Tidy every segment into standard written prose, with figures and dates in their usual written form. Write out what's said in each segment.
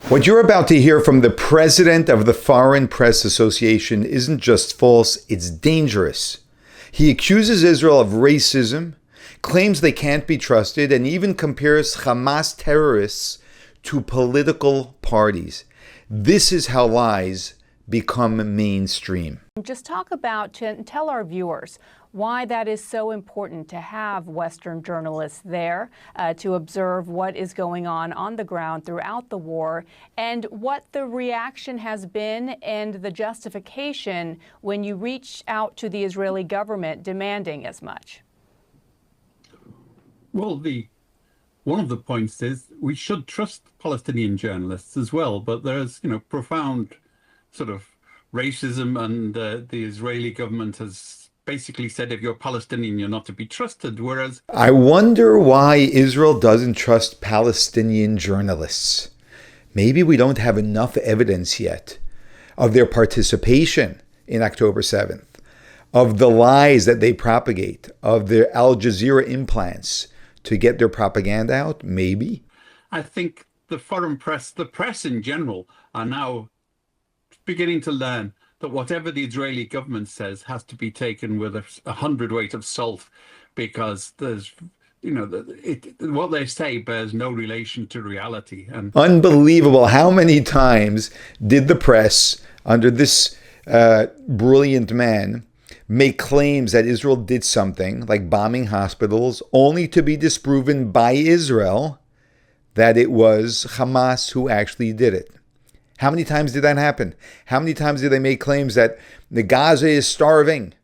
What you're about to hear from the president of the Foreign Press Association isn't just false, it's dangerous. He accuses Israel of racism, claims they can't be trusted, and even compares Hamas terrorists to political parties. This is how lies become mainstream. Just talk about, tell our viewers why that is so important to have Western journalists there to observe what is going on the ground throughout the war, and what the reaction has been and the justification when you reach out to the Israeli government demanding as much. Well, one of the points is we should trust Palestinian journalists as well, but there's, profound sort of racism, and the Israeli government has basically said if you're Palestinian, you're not to be trusted, whereas... I wonder why Israel doesn't trust Palestinian journalists. Maybe we don't have enough evidence yet of their participation in October 7th, of the lies that they propagate, of their Al Jazeera implants to get their propaganda out, maybe. I think the foreign press, the press in general, are now beginning to learn that whatever the Israeli government says has to be taken with a hundredweight of salt, because there's, what they say bears no relation to reality. And unbelievable. How many times did the press, under this brilliant man, make claims that Israel did something like bombing hospitals, only to be disproven by Israel that it was Hamas who actually did it? How many times did that happen? How many times did they make claims that the Gaza is starving,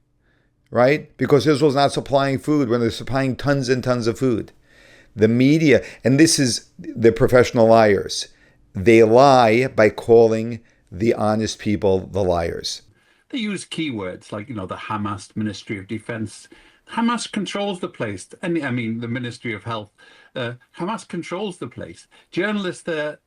right? Because Israel's not supplying food when they're supplying tons and tons of food. The media, and this is the professional liars, they lie by calling the honest people the liars. They use keywords like, the Hamas Ministry of Defense. Hamas controls the place. And I mean, the Ministry of Health. Hamas controls the place. Journalists there,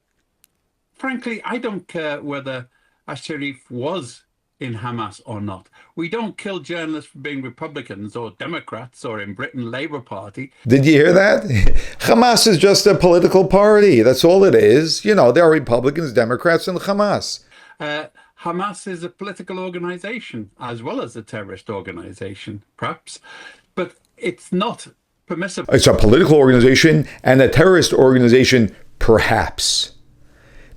frankly, I don't care whether Asharif was in Hamas or not. We don't kill journalists for being Republicans or Democrats, or in Britain, Labour Party. Did you hear that? Hamas is just a political party. That's all it is. There are Republicans, Democrats, and Hamas. Hamas is a political organization as well as a terrorist organization, perhaps, but it's not permissible. It's a political organization and a terrorist organization, perhaps.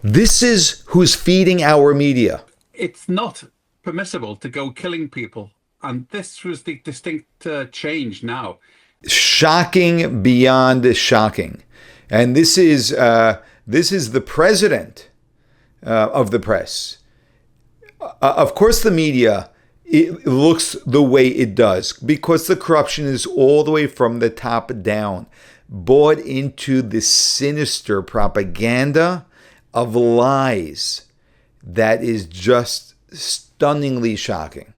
This is who's feeding our media. It's not permissible to go killing people. And this was the distinct change now. Shocking beyond shocking. And this is the president of the press. Of course, the media, it looks the way it does because the corruption is all the way from the top down, bought into this sinister propaganda of lies that is just stunningly shocking.